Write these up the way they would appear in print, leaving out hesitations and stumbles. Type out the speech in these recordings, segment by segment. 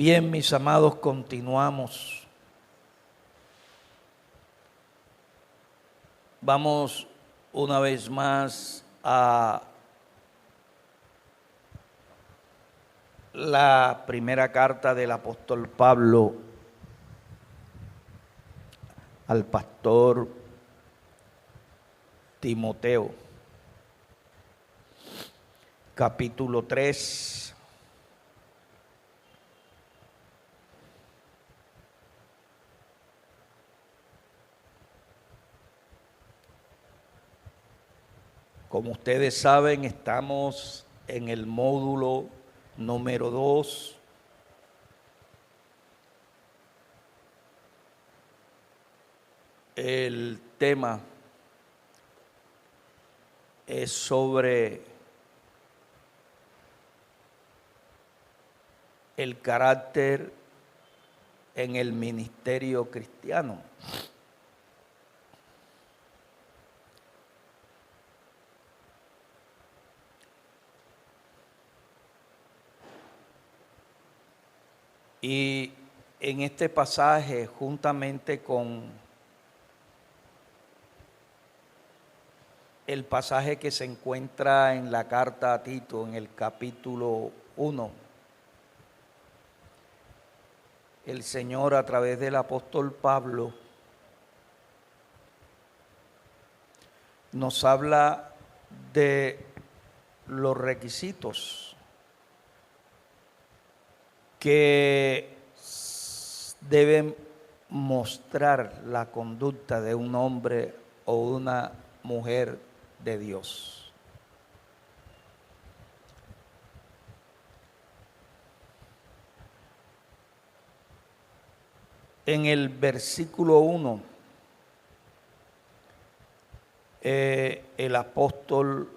Bien, mis amados, continuamos. Vamos una vez más a la primera carta del apóstol Pablo al pastor Timoteo, capítulo 3. Como ustedes saben, estamos en el módulo número 2. El tema es sobre el carácter en el ministerio cristiano. Y en este pasaje, juntamente con el pasaje que se encuentra en la carta a Tito, en el capítulo 1, el Señor, a través del apóstol Pablo, nos habla de los requisitos que deben mostrar la conducta de un hombre o una mujer de Dios. En el versículo 1, el apóstol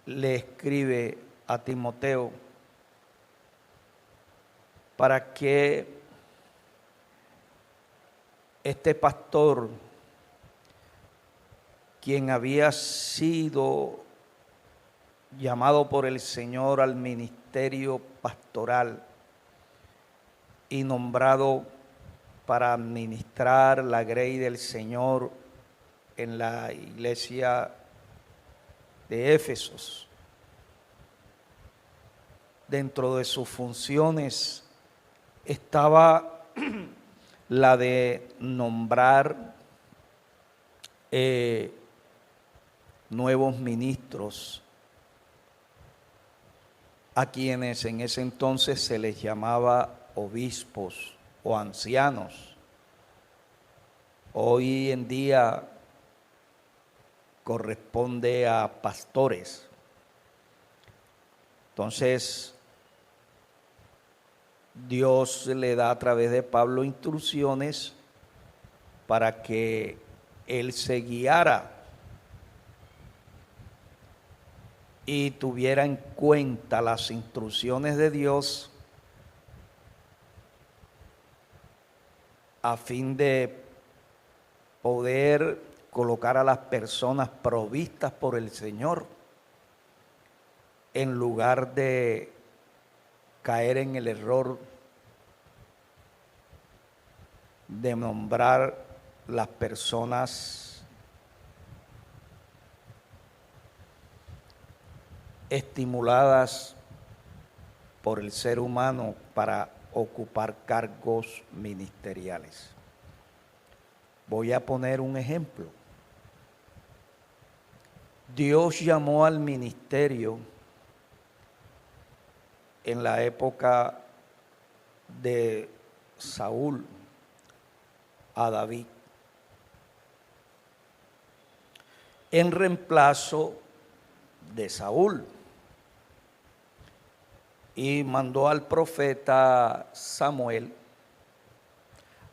le escribe a Timoteo para que este pastor, quien había sido llamado por el Señor al ministerio pastoral y nombrado para administrar la grey del Señor en la iglesia de Éfesos, dentro de sus funciones estaba la de nombrar nuevos ministros a quienes en ese entonces se les llamaba obispos o ancianos. Hoy en día corresponde a pastores. Entonces, Dios le da a través de Pablo instrucciones para que él se guiara y tuviera en cuenta las instrucciones de Dios a fin de poder colocar a las personas provistas por el Señor en lugar de caer en el error de nombrar las personas estimuladas por el ser humano para ocupar cargos ministeriales. Voy a poner un ejemplo. Dios llamó al ministerio en la época de Saúl a David, en reemplazo de Saúl, y mandó al profeta Samuel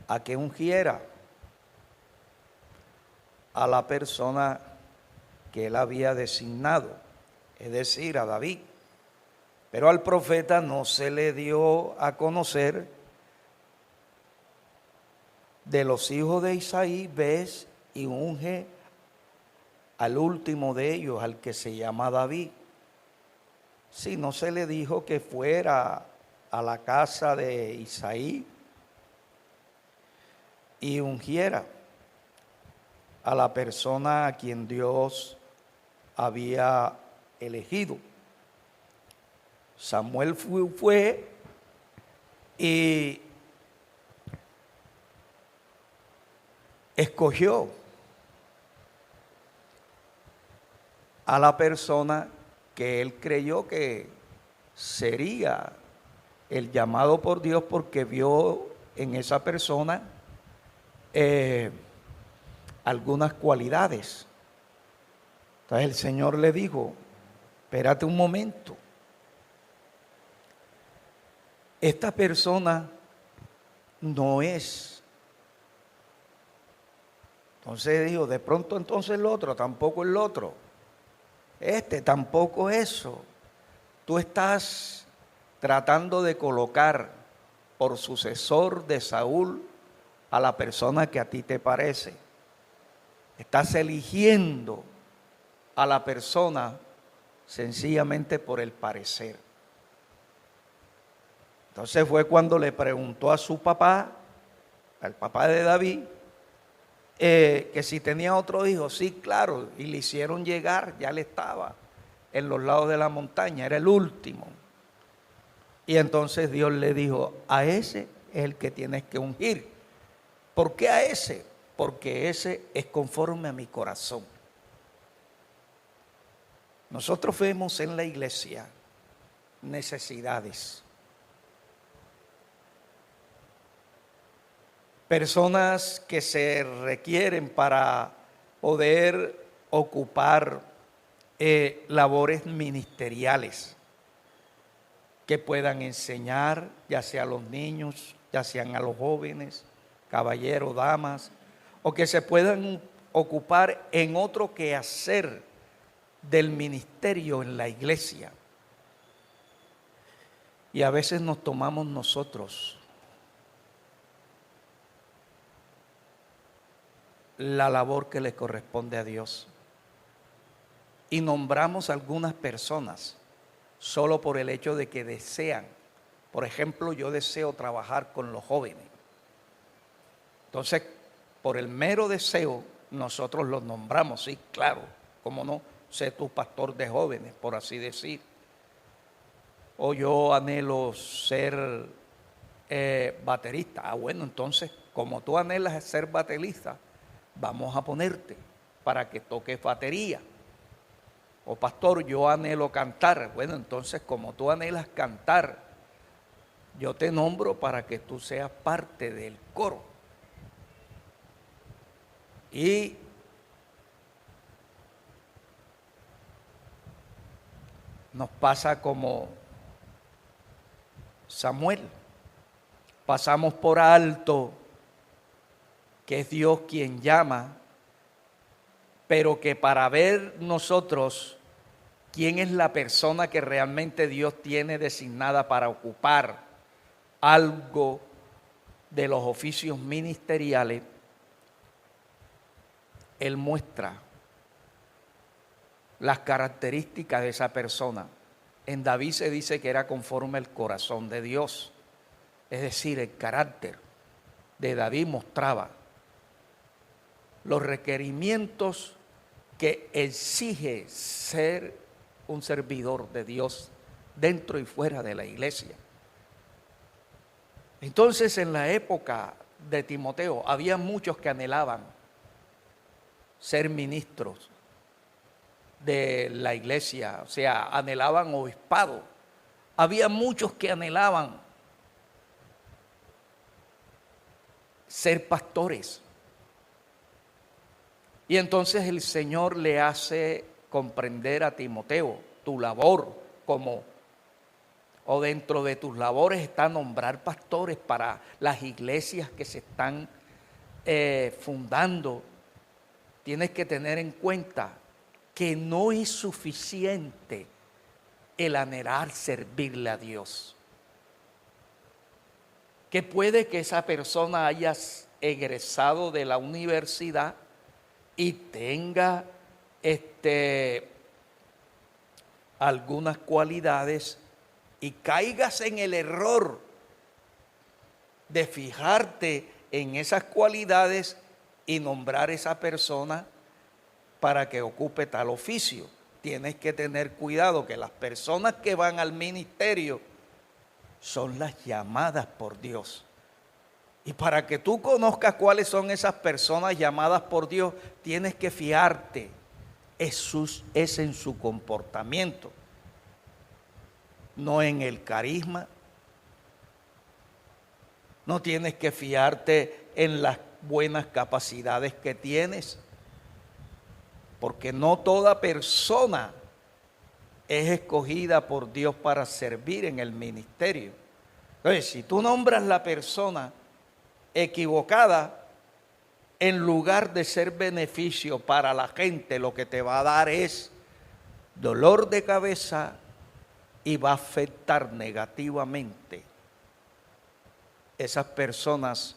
a que ungiera a la persona que él había designado, es decir, a David. Pero al profeta no se le dio a conocer de los hijos de Isaí, ves y unge al último de ellos, al que se llama David. Sí, no se le dijo que fuera a la casa de Isaí y ungiera a la persona a quien Dios había elegido. Samuel fue y escogió a la persona que él creyó que sería el llamado por Dios, porque vio en esa persona algunas cualidades. Entonces el Señor le dijo: espérate un momento, esta persona no es. Entonces dijo, de pronto entonces el otro, tampoco el otro. Este tampoco eso. Tú estás tratando de colocar por sucesor de Saúl a la persona que a ti te parece. Estás eligiendo a la persona sencillamente por el parecer. Entonces fue cuando le preguntó a su papá, al papá de David, que si tenía otro hijo. Sí, claro, y le hicieron llegar, ya le estaba en los lados de la montaña, era el último. Y entonces Dios le dijo: a ese es el que tienes que ungir. ¿Por qué a ese? Porque ese es conforme a mi corazón. Nosotros vemos en la iglesia necesidades. Personas que se requieren para poder ocupar labores ministeriales, que puedan enseñar, ya sea a los niños, ya sean a los jóvenes, caballeros, damas, o que se puedan ocupar en otro quehacer del ministerio en la iglesia. Y a veces nos tomamos nosotros la labor que le corresponde a Dios y nombramos a algunas personas solo por el hecho de que desean. Por ejemplo, yo deseo trabajar con los jóvenes. Entonces, por el mero deseo, nosotros los nombramos. Sí, claro, cómo no, sé tu pastor de jóvenes, por así decir. O yo anhelo ser baterista. Ah, bueno, entonces, como tú anhelas ser baterista, vamos a ponerte para que toques batería. O pastor, yo anhelo cantar. Bueno, entonces, como tú anhelas cantar, yo te nombro para que tú seas parte del coro. Y nos pasa como Samuel. Pasamos por alto que es Dios quien llama, pero que para ver nosotros quién es la persona que realmente Dios tiene designada para ocupar algo de los oficios ministeriales, Él muestra las características de esa persona. En David se dice que era conforme al corazón de Dios, es decir, el carácter de David mostraba los requerimientos que exige ser un servidor de Dios dentro y fuera de la iglesia. Entonces, en la época de Timoteo, había muchos que anhelaban ser ministros de la iglesia, o sea, anhelaban obispado. Había muchos que anhelaban ser pastores. Y entonces el Señor le hace comprender a Timoteo: tu labor o dentro de tus labores está nombrar pastores para las iglesias que se están fundando. Tienes que tener en cuenta que no es suficiente el anhelar servirle a Dios. Que puede que esa persona haya egresado de la universidad y tenga algunas cualidades y caigas en el error de fijarte en esas cualidades y nombrar a esa persona para que ocupe tal oficio. Tienes que tener cuidado que las personas que van al ministerio son las llamadas por Dios. Y para que tú conozcas cuáles son esas personas llamadas por Dios, tienes que fiarte. Es en su comportamiento, no en el carisma. No tienes que fiarte en las buenas capacidades que tienes, porque no toda persona es escogida por Dios para servir en el ministerio. Entonces, si tú nombras la persona equivocada, en lugar de ser beneficio para la gente, lo que te va a dar es dolor de cabeza y va a afectar negativamente esas personas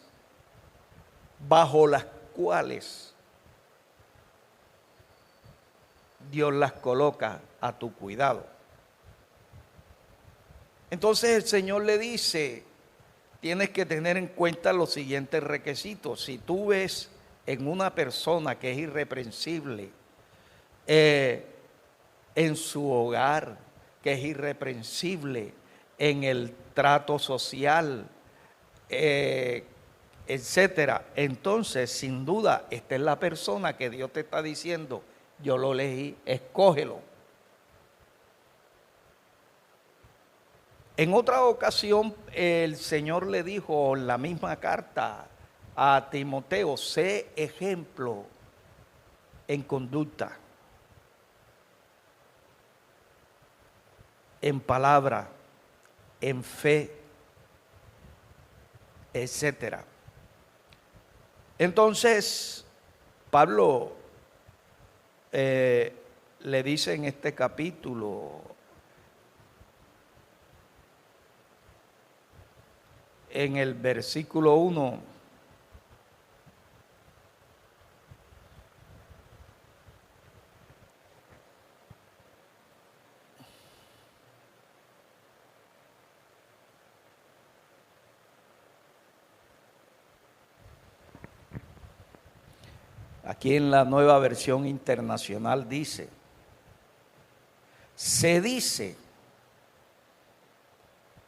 bajo las cuales Dios las coloca a tu cuidado. Entonces el Señor le dice, tienes que tener en cuenta los siguientes requisitos. Si tú ves en una persona que es irreprensible en su hogar, que es irreprensible en el trato social, etcétera, entonces sin duda esta es la persona que Dios te está diciendo, yo lo elegí, escógelo. En otra ocasión el Señor le dijo en la misma carta a Timoteo, sé ejemplo en conducta, en palabra, en fe, etcétera. Entonces, Pablo le dice en este capítulo, en el versículo 1, aquí en la Nueva Versión Internacional dice, se dice,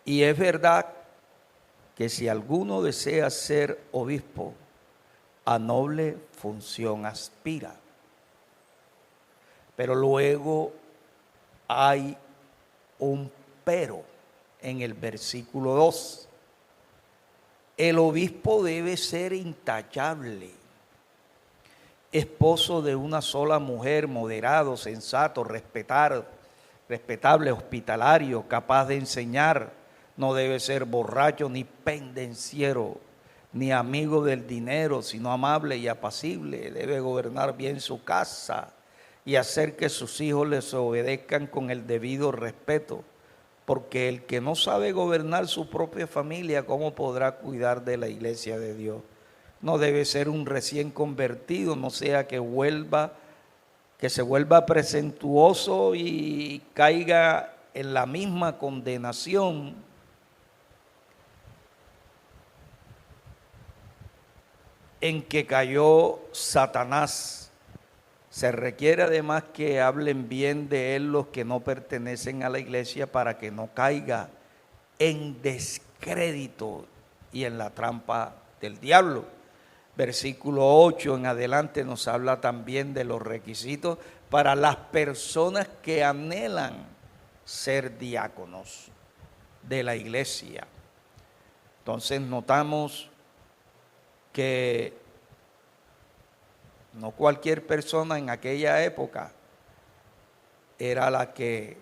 y es verdad, que si alguno desea ser obispo, a noble función aspira. Pero luego hay un pero en el versículo 2. El obispo debe ser intachable, esposo de una sola mujer, moderado, sensato, respetable, hospitalario, capaz de enseñar. No debe ser borracho ni pendenciero, ni amigo del dinero, sino amable y apacible. Debe gobernar bien su casa y hacer que sus hijos les obedezcan con el debido respeto. Porque el que no sabe gobernar su propia familia, ¿cómo podrá cuidar de la iglesia de Dios? No debe ser un recién convertido, no sea que se vuelva presuntuoso y caiga en la misma condenación en que cayó Satanás. Se requiere además que hablen bien de él los que no pertenecen a la iglesia para que no caiga en descrédito y en la trampa del diablo. Versículo 8 en adelante nos habla también de los requisitos para las personas que anhelan ser diáconos de la iglesia. Entonces notamos que no cualquier persona en aquella época era la que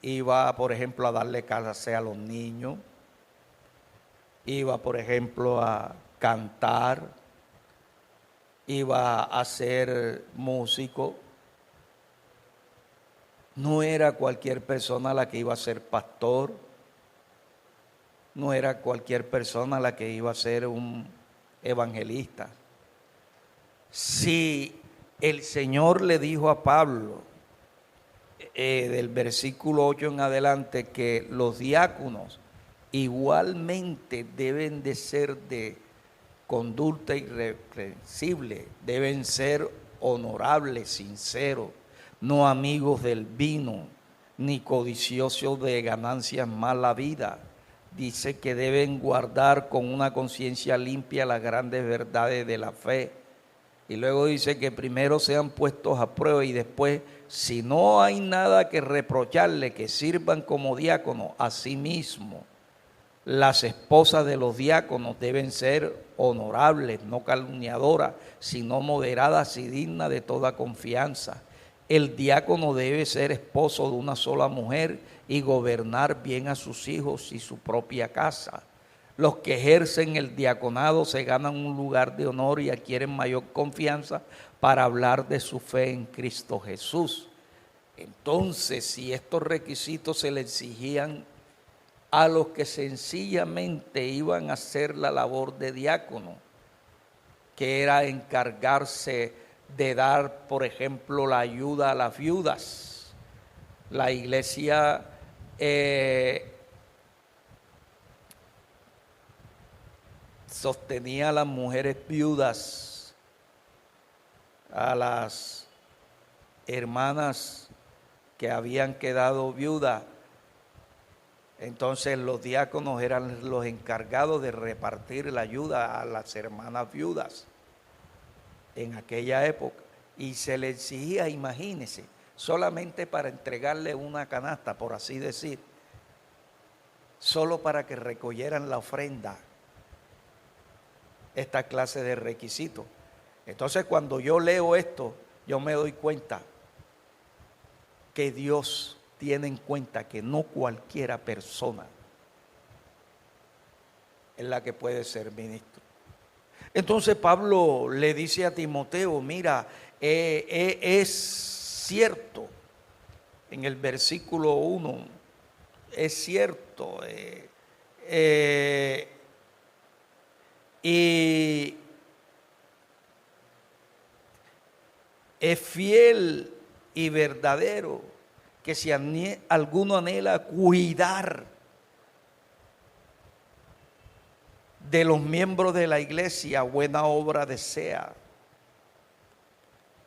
iba, por ejemplo, a darle clase a los niños, iba, por ejemplo, a cantar, iba a ser músico. No era cualquier persona la que iba a ser pastor, no era cualquier persona la que iba a ser un evangelista. Si el Señor le dijo a Pablo, del versículo 8 en adelante, que los diáconos igualmente deben de ser de conducta irreprensible, deben ser honorables, sinceros, no amigos del vino, ni codiciosos de ganancias mala vida. Dice que deben guardar con una conciencia limpia las grandes verdades de la fe. Y luego dice que primero sean puestos a prueba y después, si no hay nada que reprocharle, que sirvan como diáconos. Asimismo, las esposas de los diáconos deben ser honorables, no calumniadoras, sino moderadas y dignas de toda confianza. El diácono debe ser esposo de una sola mujer y gobernar bien a sus hijos y su propia casa. Los que ejercen el diaconado se ganan un lugar de honor y adquieren mayor confianza para hablar de su fe en Cristo Jesús. Entonces, si estos requisitos se le exigían a los que sencillamente iban a hacer la labor de diácono, que era encargarse de dar, por ejemplo, la ayuda a las viudas. La iglesia sostenía a las mujeres viudas, a las hermanas que habían quedado viudas. Entonces los diáconos eran los encargados de repartir la ayuda a las hermanas viudas en aquella época. Y se le exigía, imagínense, solamente para entregarle una canasta, por así decir, solo para que recogieran la ofrenda, esta clase de requisitos. Entonces cuando yo leo esto, yo me doy cuenta que Dios tiene en cuenta que no cualquiera persona es la que puede ser ministro. Entonces Pablo le dice a Timoteo, mira, es cierto, en el versículo 1, es cierto, y es fiel y verdadero que si alguno anhela cuidar de los miembros de la iglesia, buena obra desea.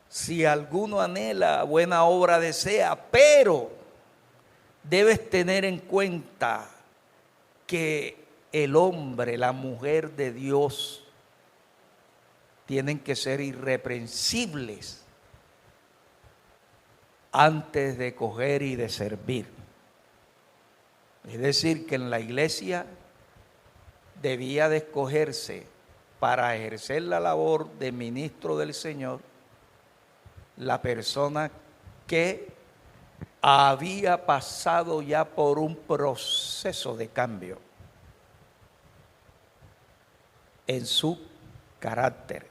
Si alguno anhela, buena obra desea, pero debes tener en cuenta que el hombre, la mujer de Dios, tienen que ser irreprensibles antes de coger y de servir. Es decir, que en la iglesia debía de escogerse para ejercer la labor de ministro del Señor la persona que había pasado ya por un proceso de cambio en su carácter.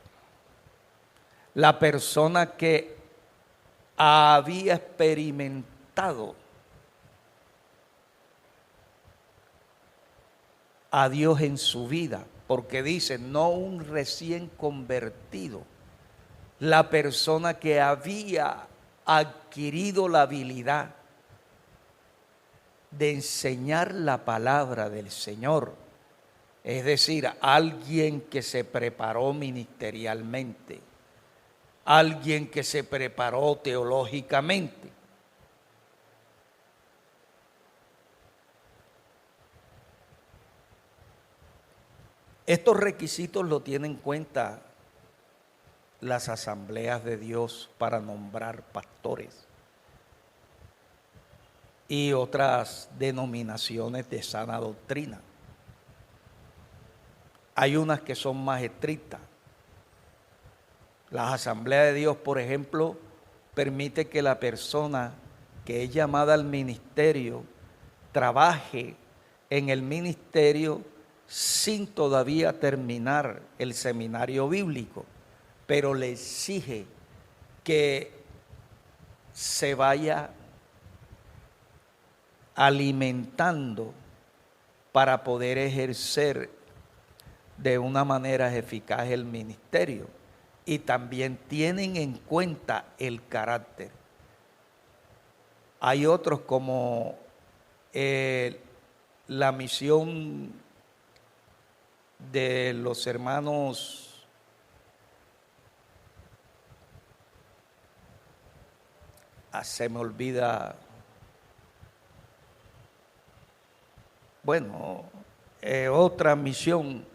La persona que había experimentado a Dios en su vida, porque dice, no un recién convertido, la persona que había adquirido la habilidad de enseñar la palabra del Señor, es decir, alguien que se preparó ministerialmente, alguien que se preparó teológicamente. Estos requisitos lo tienen en cuenta las asambleas de Dios para nombrar pastores y otras denominaciones de sana doctrina. Hay unas que son más estrictas. Las asambleas de Dios, por ejemplo, permite que la persona que es llamada al ministerio trabaje en el ministerio sin todavía terminar el seminario bíblico, pero le exige que se vaya alimentando para poder ejercer de una manera eficaz el ministerio. Y también tienen en cuenta el carácter. Hay otros como la misión de los hermanos se me olvida, bueno, otra misión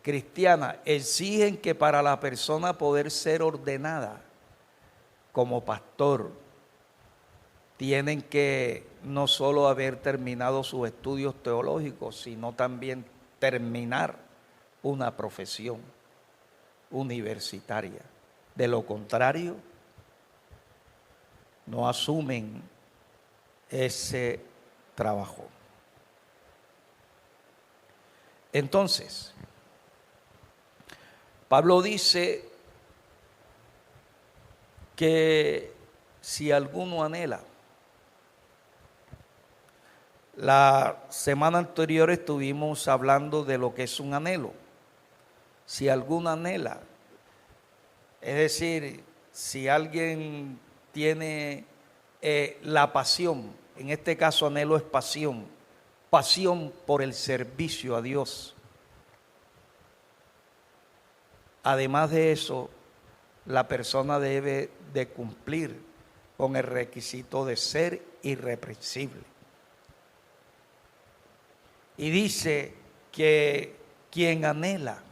cristiana, exigen que para la persona poder ser ordenada como pastor, tienen que no solo haber terminado sus estudios teológicos, sino también terminar una profesión universitaria. De lo contrario, no asumen ese trabajo. Entonces, Pablo dice que si alguno anhela, la semana anterior estuvimos hablando de lo que es un anhelo. Si alguno anhela, es decir, si alguien tiene la pasión, en este caso anhelo es pasión, pasión por el servicio a Dios. Además de eso, la persona debe de cumplir con el requisito de ser irreprensible. Y dice que quien anhela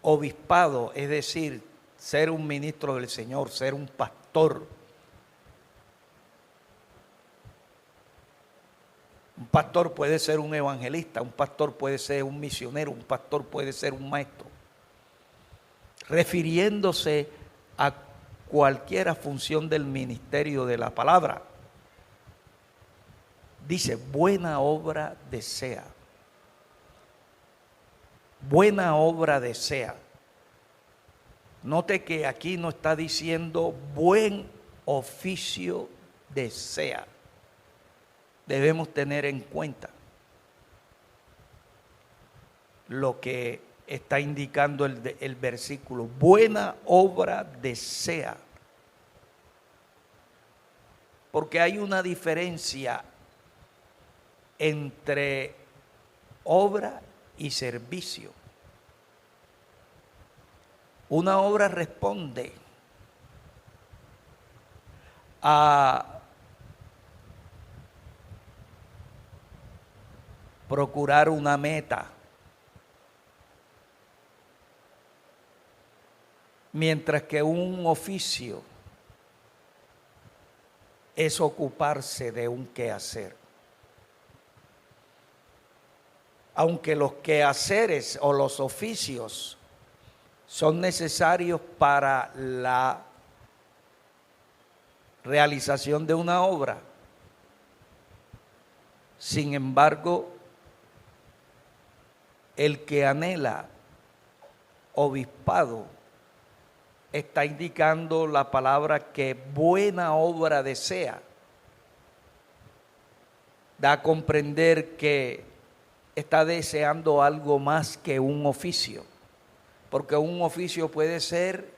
obispado, es decir, ser un ministro del Señor, ser un pastor. Un pastor puede ser un evangelista, un pastor puede ser un misionero, un pastor puede ser un maestro. Refiriéndose a cualquier función del ministerio de la palabra. Dice, buena obra desea. Buena obra desea. Note que aquí no está diciendo buen oficio desea. Debemos tener en cuenta lo que está indicando el versículo. Buena obra desea. Porque hay una diferencia entre obra y servicio. Una obra responde a procurar una meta, mientras que un oficio es ocuparse de un quehacer. Aunque los quehaceres o los oficios son necesarios para la realización de una obra, sin embargo, el que anhela obispado está indicando la palabra que buena obra desea. Da a comprender que está deseando algo más que un oficio, porque un oficio puede ser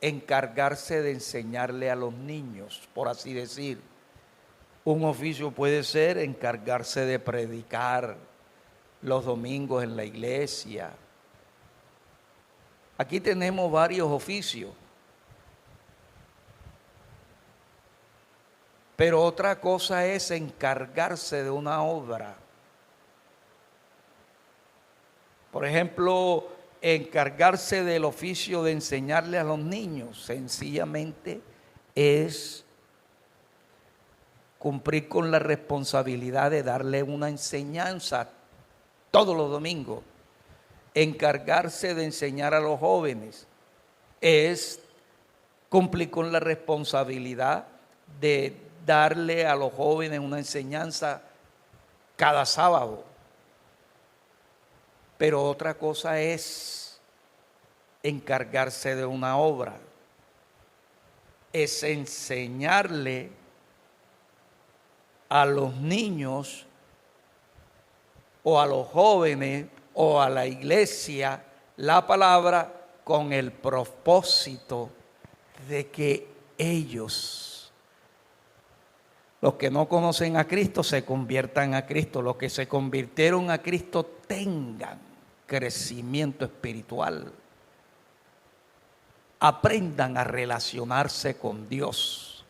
encargarse de enseñarle a los niños, por así decir. Un oficio puede ser encargarse de predicar los domingos en la iglesia. Aquí tenemos varios oficios. Pero otra cosa es encargarse de una obra. Por ejemplo, encargarse del oficio de enseñarle a los niños, sencillamente es cumplir con la responsabilidad de darle una enseñanza todos los domingos. Encargarse de enseñar a los jóvenes es cumplir con la responsabilidad de darle a los jóvenes una enseñanza cada sábado. Pero otra cosa es encargarse de una obra, es enseñarle a los niños o a los jóvenes o a la iglesia la palabra con el propósito de que ellos, los que no conocen a Cristo, se conviertan a Cristo. Los que se convirtieron a Cristo tengan crecimiento espiritual. Aprendan a relacionarse con Dios.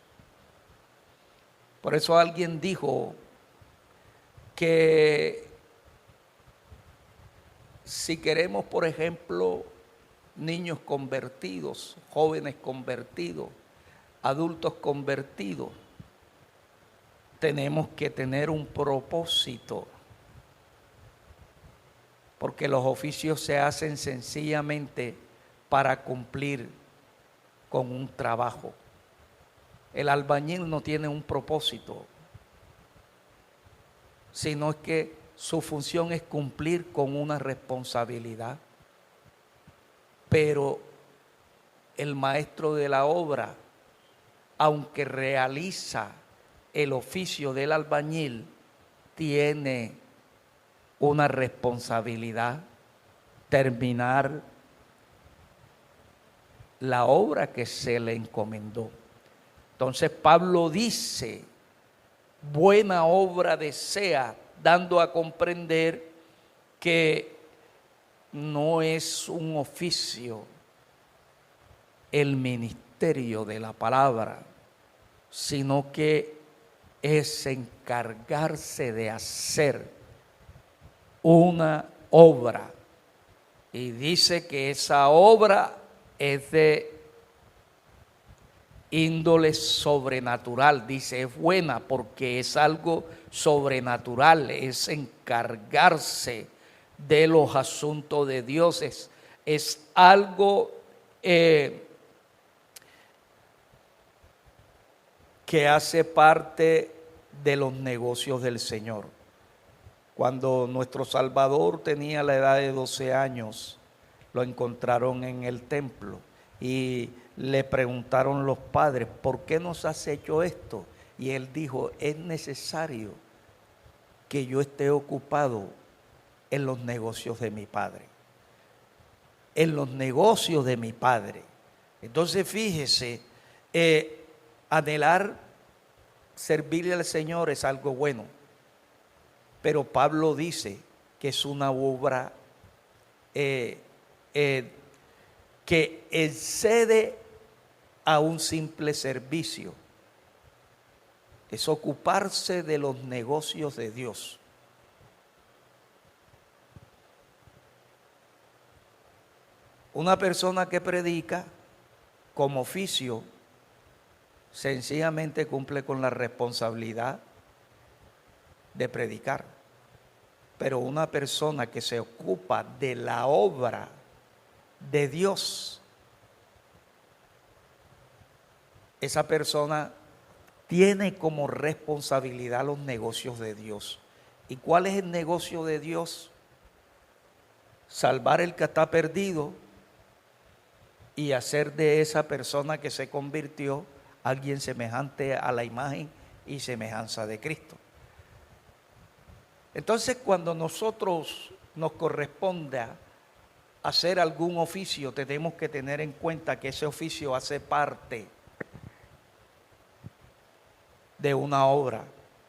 Por eso alguien dijo que si queremos, por ejemplo, niños convertidos, jóvenes convertidos, adultos convertidos, tenemos que tener un propósito, porque los oficios se hacen sencillamente para cumplir con un trabajo. El albañil no tiene un propósito, sino es que su función es cumplir con una responsabilidad. Pero el maestro de la obra, aunque realiza el oficio del albañil, tiene una responsabilidad: terminar la obra que se le encomendó. Entonces Pablo dice: buena obra desea, dando a comprender que no es un oficio el ministerio de la palabra, sino que es encargarse de hacer una obra. Y dice que esa obra es de índole sobrenatural. Dice, es buena porque es algo sobrenatural, es encargarse de los asuntos de Dios, es algo que hace parte de los negocios del Señor. Cuando nuestro Salvador tenía la edad de 12 años, lo encontraron en el templo y le preguntaron los padres: ¿por qué nos has hecho esto? Y él dijo: es necesario que yo esté ocupado en los negocios de mi Padre. En los negocios de mi Padre. Entonces fíjese, anhelar servirle al Señor es algo bueno, pero Pablo dice que es una obra que excede a un simple servicio. Es ocuparse de los negocios de Dios. Una persona que predica como oficio sencillamente cumple con la responsabilidad de predicar. Pero una persona que se ocupa de la obra de Dios, esa persona tiene como responsabilidad los negocios de Dios. ¿Y cuál es el negocio de Dios? Salvar el que está perdido y hacer de esa persona que se convirtió alguien semejante a la imagen y semejanza de Cristo. Entonces, cuando nosotros nos corresponda hacer algún oficio, tenemos que tener en cuenta que ese oficio hace parte de una obra.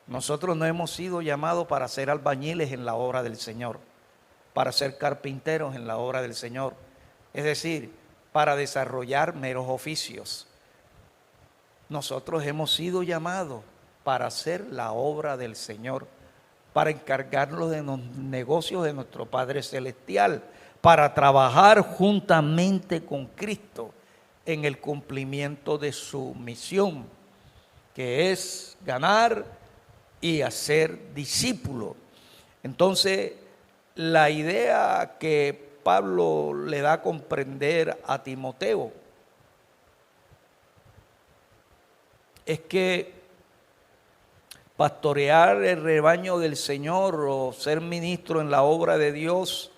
Nosotros no hemos sido llamados para ser albañiles en la obra del Señor, para ser carpinteros en la obra del Señor, es decir, para desarrollar meros oficios. Nosotros hemos sido llamados para hacer la obra del Señor, para encargarnos de los negocios de nuestro Padre Celestial, para trabajar juntamente con Cristo en el cumplimiento de su misión, que es ganar y hacer discípulos. Entonces, la idea que Pablo le da a comprender a Timoteo es que pastorear el rebaño del Señor o ser ministro en la obra de Dios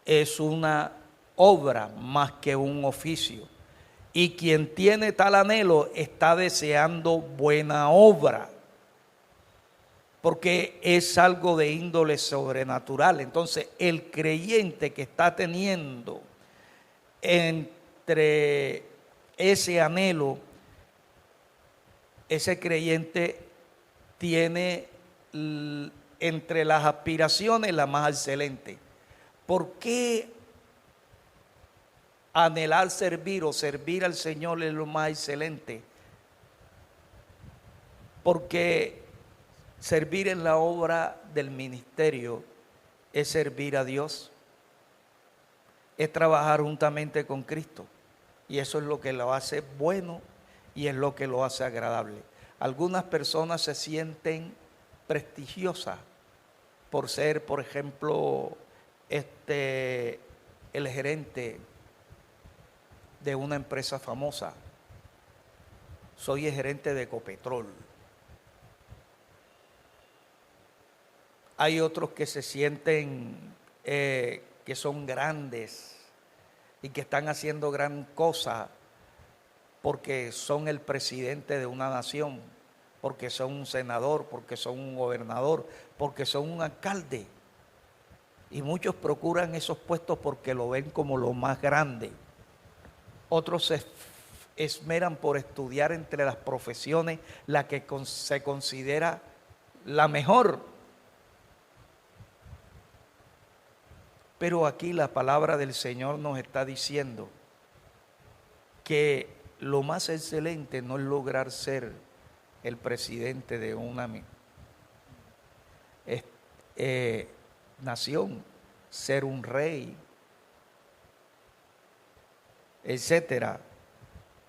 es una obra más que un oficio. Y quien tiene tal anhelo está deseando buena obra, porque es algo de índole sobrenatural. Entonces, el creyente que está teniendo entre ese anhelo ese creyente tiene entre las aspiraciones la más excelente. ¿Por qué anhelar servir o servir al Señor es lo más excelente? Porque servir en la obra del ministerio es servir a Dios, es trabajar juntamente con Cristo. Y eso es lo que lo hace bueno y es lo que lo hace agradable. Algunas personas se sienten prestigiosas por ser, por ejemplo, el gerente de una empresa famosa. Soy el gerente de Ecopetrol. Hay otros que se sienten que son grandes y que están haciendo gran cosa porque son el presidente de una nación, porque son un senador, porque son un gobernador, porque son un alcalde. Y muchos procuran esos puestos porque lo ven como lo más grande. Otros se esmeran por estudiar entre las profesiones la que se considera la mejor. Pero aquí la palabra del Señor nos está diciendo que lo más excelente no es lograr ser el presidente de una nación, ser un rey, etcétera,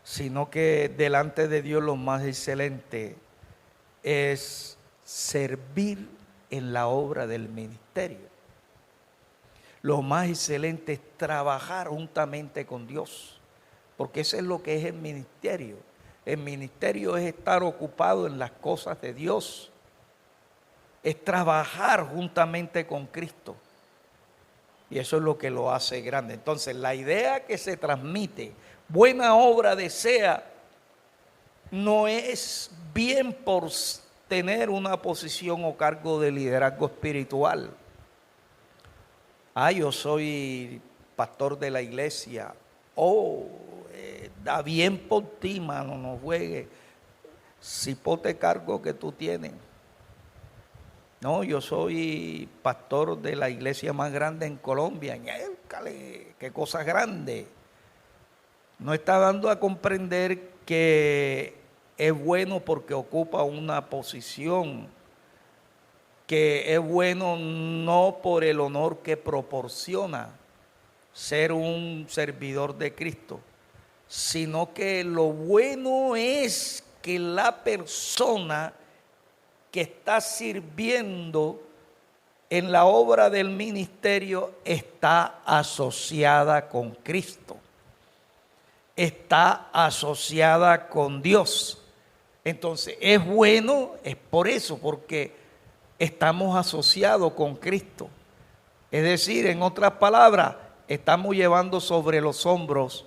sino que delante de Dios lo más excelente es servir en la obra del ministerio. Lo más excelente es trabajar juntamente con Dios, porque eso es lo que es el ministerio. El ministerio es estar ocupado en las cosas de Dios, es trabajar juntamente con Cristo. Y eso es lo que lo hace grande. Entonces, la idea que se transmite, buena obra desea, no es bien por tener una posición o cargo de liderazgo espiritual. Yo soy pastor de la iglesia. Da bien por ti, mano, no juegue. Cipote cargo que tú tienes. No, yo soy pastor de la iglesia más grande en Colombia. ¡Qué cosa grande! No está dando a comprender que es bueno porque ocupa una posición, que es bueno no por el honor que proporciona ser un servidor de Cristo, sino que lo bueno es que la persona que está sirviendo en la obra del ministerio está asociada con Cristo, está asociada con Dios. Entonces es bueno, es por eso, porque estamos asociados con Cristo. Es decir, en otras palabras, estamos llevando sobre los hombros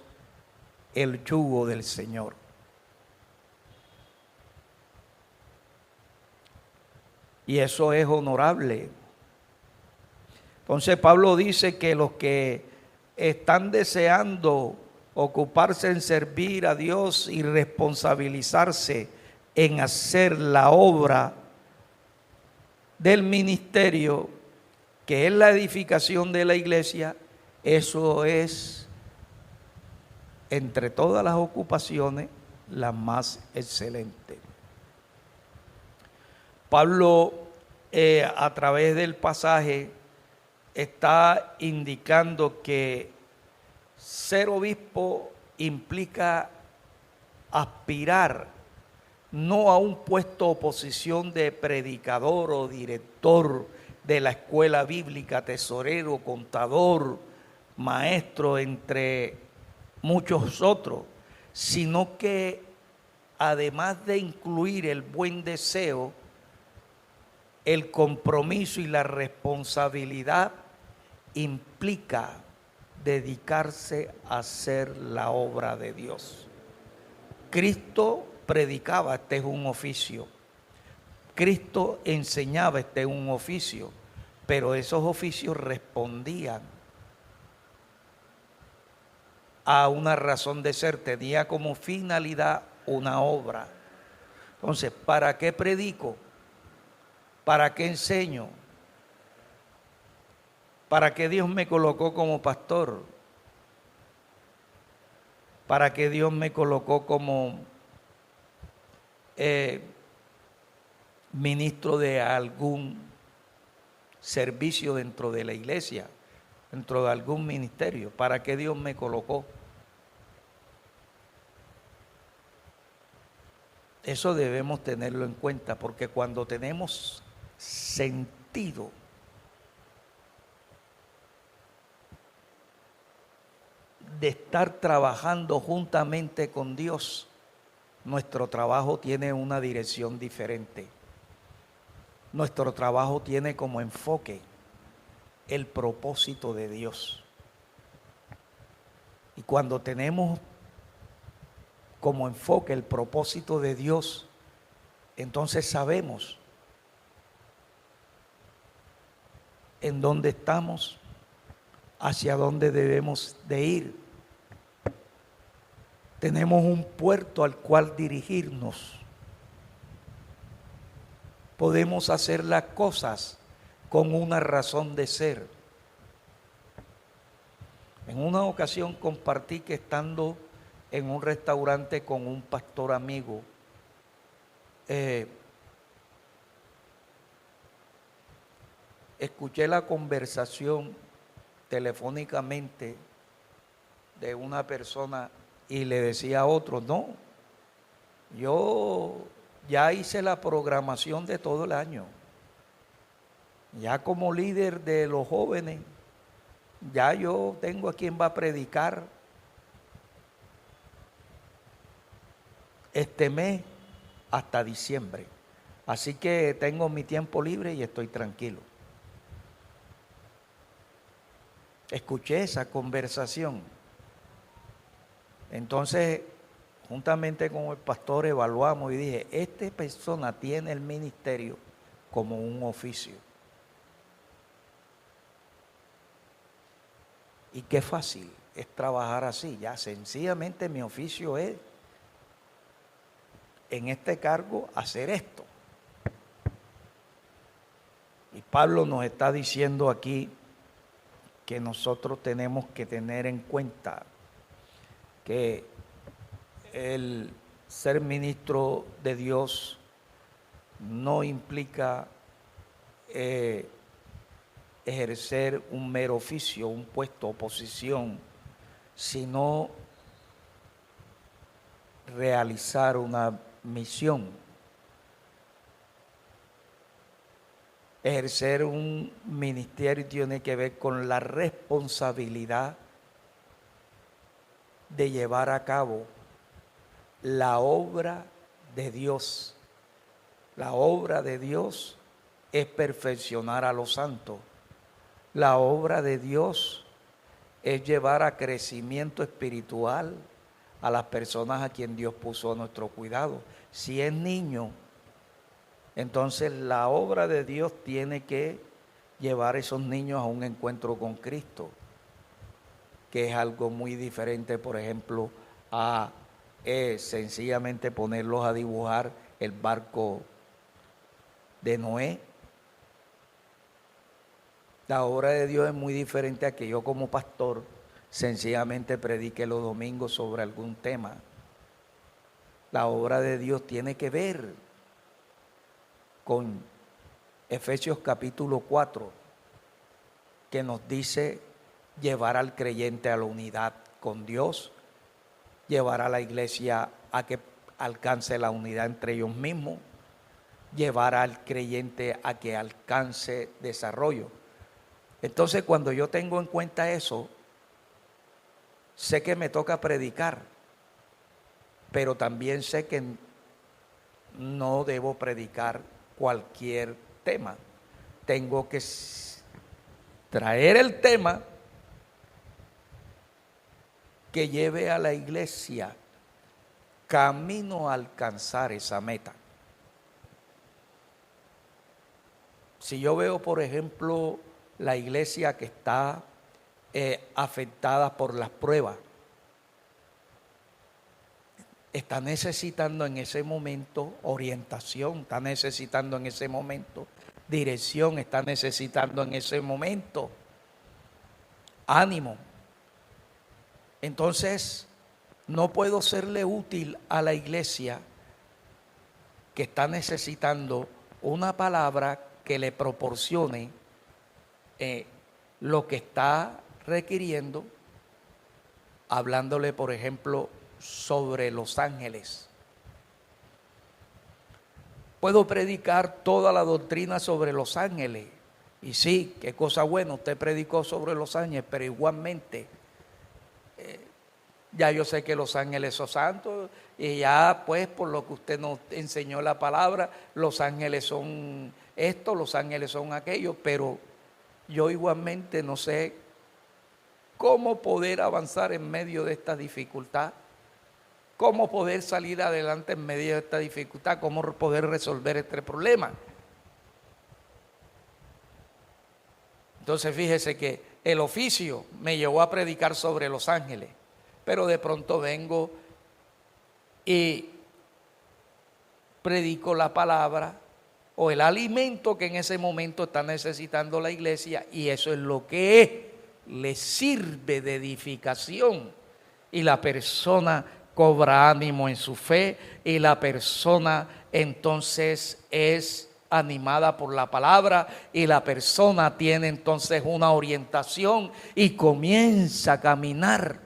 el yugo del Señor. Y eso es honorable. Entonces Pablo dice que los que están deseando ocuparse en servir a Dios y responsabilizarse en hacer la obra del ministerio, que es la edificación de la iglesia, eso es, entre todas las ocupaciones, la más excelente. Pablo, a través del pasaje, está indicando que ser obispo implica aspirar no a un puesto o posición de predicador o director de la escuela bíblica, tesorero, contador, maestro, entre muchos otros, sino que además de incluir el buen deseo, el compromiso y la responsabilidad implica dedicarse a hacer la obra de Dios. Cristo predicaba, este es un oficio. Cristo enseñaba, este es un oficio. Pero esos oficios respondían a una razón de ser, tenía como finalidad una obra. Entonces, ¿para qué predico? ¿Para qué enseño? ¿Para qué Dios me colocó como pastor? ¿Para qué Dios me colocó como ministro de algún servicio dentro de la iglesia, dentro de algún ministerio? ¿Para qué Dios me colocó? Eso debemos tenerlo en cuenta, porque cuando tenemos sentido de estar trabajando juntamente con Dios, nuestro trabajo tiene una dirección diferente. Nuestro trabajo tiene como enfoque el propósito de Dios. Y cuando tenemos como enfoque el propósito de Dios, entonces sabemos en dónde estamos, hacia dónde debemos de ir. Tenemos un puerto al cual dirigirnos. Podemos hacer las cosas con una razón de ser. En una ocasión compartí que estando en un restaurante con un pastor amigo, escuché la conversación telefónicamente de una persona y le decía a otro: no, yo ya hice la programación de todo el año. Ya como líder de los jóvenes, ya yo tengo a quien va a predicar este mes hasta diciembre. Así que tengo mi tiempo libre y estoy tranquilo. Escuché esa conversación. Entonces, juntamente con el pastor evaluamos y dije: esta persona tiene el ministerio como un oficio. Y qué fácil es trabajar así. Ya sencillamente mi oficio es, en este cargo, hacer esto. Y Pablo nos está diciendo aquí que nosotros tenemos que tener en cuenta que el ser ministro de Dios no implica ejercer un mero oficio, un puesto o posición, sino realizar una misión. Ejercer un ministerio tiene que ver con la responsabilidad de llevar a cabo la obra de Dios. La obra de Dios es perfeccionar a los santos. La obra de Dios es llevar a crecimiento espiritual a las personas a quien Dios puso a nuestro cuidado. Si es niño, entonces la obra de Dios tiene que llevar a esos niños a un encuentro con Cristo, que es algo muy diferente, por ejemplo, a sencillamente ponerlos a dibujar el barco de Noé. La obra de Dios es muy diferente a que yo como pastor sencillamente predique los domingos sobre algún tema. La obra de Dios tiene que ver con Efesios capítulo 4, que nos dice llevar al creyente a la unidad con Dios, llevar a la iglesia a que alcance la unidad entre ellos mismos, llevar al creyente a que alcance desarrollo. Entonces, cuando yo tengo en cuenta eso, sé que me toca predicar, pero también sé que no debo predicar cualquier tema. Tengo que traer el tema que lleve a la iglesia camino a alcanzar esa meta. Si yo veo, por ejemplo, la iglesia que está afectada por las pruebas, está necesitando en ese momento orientación, está necesitando en ese momento dirección, está necesitando en ese momento ánimo. Entonces, no puedo serle útil a la iglesia que está necesitando una palabra que le proporcione lo que está requiriendo, hablándole, por ejemplo, sobre los ángeles. Puedo predicar toda la doctrina sobre los ángeles. Y sí, qué cosa buena, usted predicó sobre los ángeles, pero igualmente, ya yo sé que los ángeles son santos, y ya pues por lo que usted nos enseñó la palabra, los ángeles son esto, los ángeles son aquello, pero yo igualmente no sé cómo poder avanzar en medio de esta dificultad, cómo poder salir adelante en medio de esta dificultad, cómo poder resolver este problema. Entonces fíjese que el oficio me llevó a predicar sobre los ángeles, pero de pronto vengo y predico la palabra o el alimento que en ese momento está necesitando la iglesia, y eso es lo que es, le sirve de edificación, y la persona cobra ánimo en su fe, y la persona entonces es animada por la palabra, y la persona tiene entonces una orientación y comienza a caminar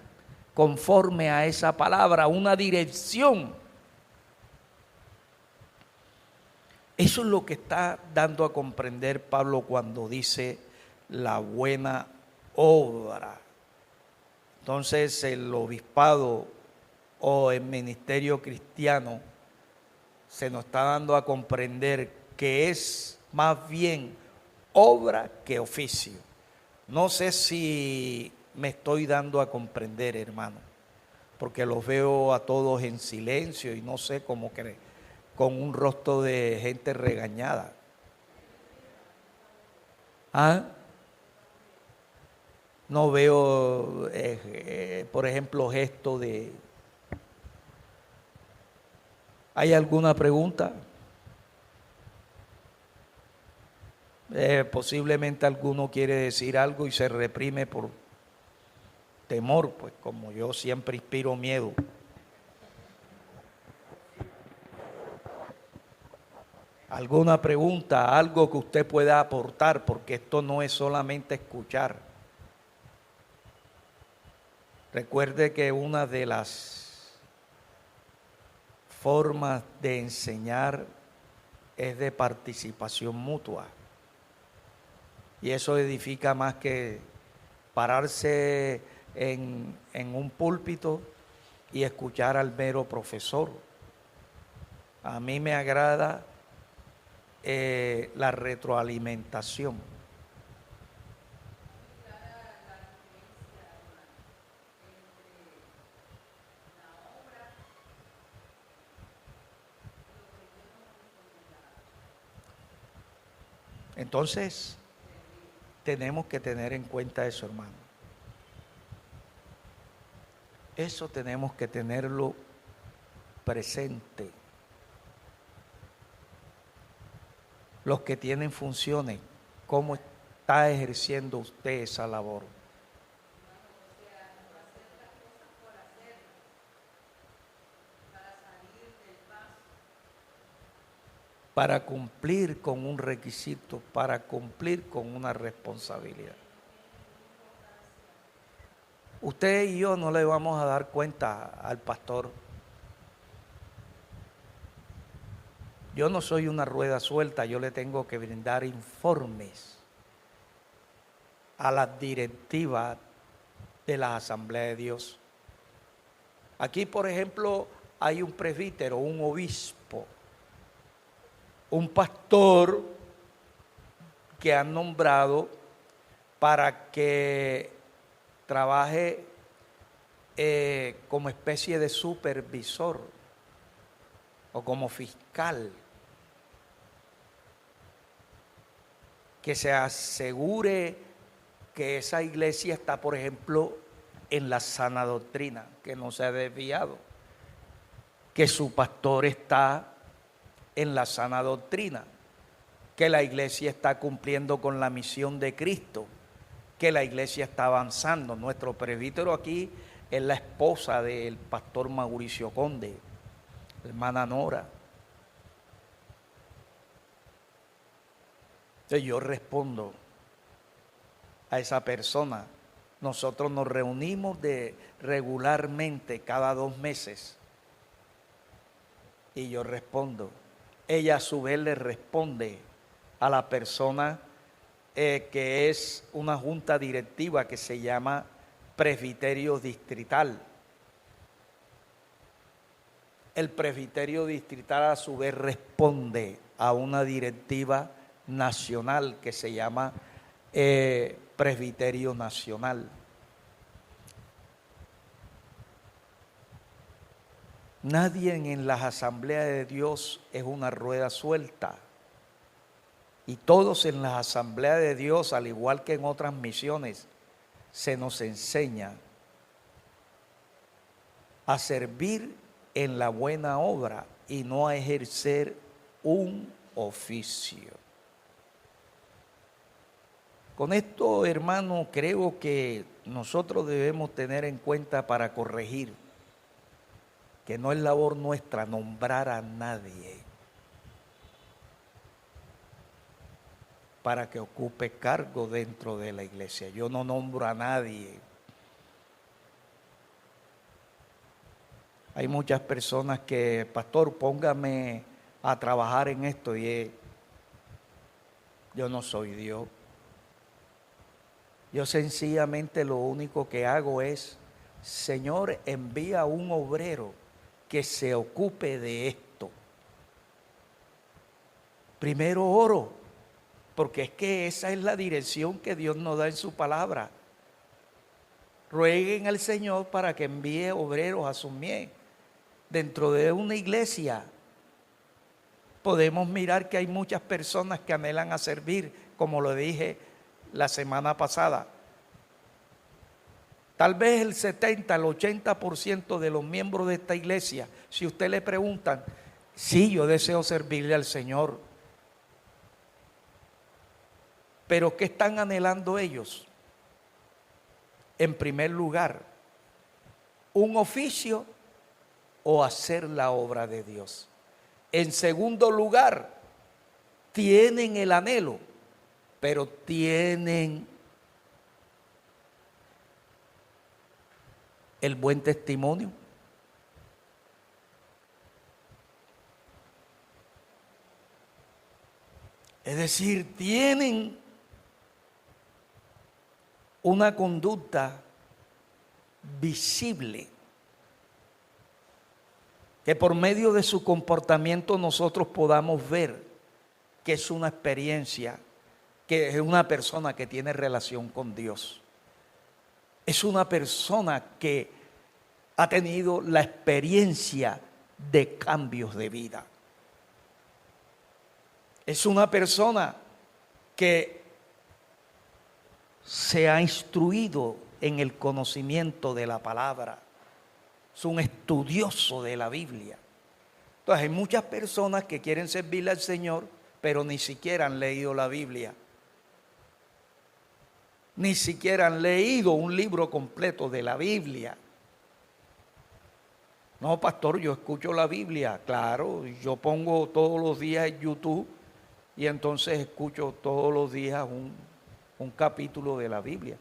conforme a esa palabra, una dirección. Eso es lo que está dando a comprender Pablo cuando dice la buena obra. Entonces el obispado o el ministerio cristiano se nos está dando a comprender que es más bien obra que oficio. No sé si me estoy dando a comprender, hermano, porque los veo a todos en silencio y no sé cómo creen, con un rostro de gente regañada. ¿Ah? No veo, por ejemplo, gesto de... ¿Hay alguna pregunta? Posiblemente alguno quiere decir algo y se reprime por temor, pues como yo siempre inspiro miedo. ¿Alguna pregunta? Algo que usted pueda aportar, porque esto no es solamente escuchar. Recuerde que una de las formas de enseñar es de participación mutua. Y eso edifica más que pararse en un púlpito y escuchar al mero profesor. A mí me agrada la retroalimentación. Entonces, tenemos que tener en cuenta eso, hermano. Eso tenemos que tenerlo presente. Los que tienen funciones, ¿cómo está ejerciendo usted esa labor? Para cumplir con un requisito, para cumplir con una responsabilidad. Usted y yo no le vamos a dar cuenta al pastor. Yo no soy una rueda suelta, yo le tengo que brindar informes a las directivas de la Asamblea de Dios. Aquí, por ejemplo, hay un presbítero, un obispo, un pastor que han nombrado para que trabaje como especie de supervisor o como fiscal, que se asegure que esa iglesia está, por ejemplo, en la sana doctrina, que no se ha desviado. que su pastor está en la sana doctrina, que la iglesia está cumpliendo con la misión de Cristo, que la iglesia está avanzando. Nuestro presbítero aquí es la esposa del pastor Mauricio Conde, hermana Nora. Entonces yo respondo a esa persona. Nosotros nos reunimos regularmente cada 2 meses. Y yo respondo. Ella a su vez le responde a la persona que es una junta directiva que se llama presbiterio distrital. El presbiterio distrital a su vez responde a una directiva nacional que se llama presbiterio nacional. Nadie en las asambleas de Dios es una rueda suelta. Y todos en las asambleas de Dios, al igual que en otras misiones, se nos enseña a servir en la buena obra y no a ejercer un oficio. Con esto, hermano, creo que nosotros debemos tener en cuenta para corregir que no es labor nuestra nombrar a nadie para que ocupe cargo dentro de la iglesia. Yo no nombro a nadie. Hay muchas personas que, pastor, póngame a trabajar en esto, y yo no soy Dios. Yo sencillamente lo único que hago es, Señor, envía un obrero que se ocupe de esto. Primero oro, porque es que esa es la dirección que Dios nos da en su palabra. Rueguen al Señor para que envíe obreros a su mies. Dentro de una iglesia podemos mirar que hay muchas personas que anhelan a servir, como lo dije la semana pasada. Tal vez el 70, el 80% de los miembros de esta iglesia, si usted le preguntan, sí, yo deseo servirle al Señor. Pero ¿qué están anhelando ellos? En primer lugar, un oficio o hacer la obra de Dios. En segundo lugar, tienen el anhelo, pero tienen el buen testimonio. Es decir, tienen una conducta visible, que por medio de su comportamiento nosotros podamos ver que es una experiencia, que es una persona que tiene relación con Dios. Es una persona que ha tenido la experiencia de cambios de vida. Es una persona que se ha instruido en el conocimiento de la palabra. Es un estudioso de la Biblia. Entonces hay muchas personas que quieren servirle al Señor, pero ni siquiera han leído la Biblia. Ni siquiera han leído un libro completo de la Biblia. No, pastor, yo escucho la Biblia. Claro, yo pongo todos los días en YouTube y entonces escucho todos los días un capítulo de la Biblia.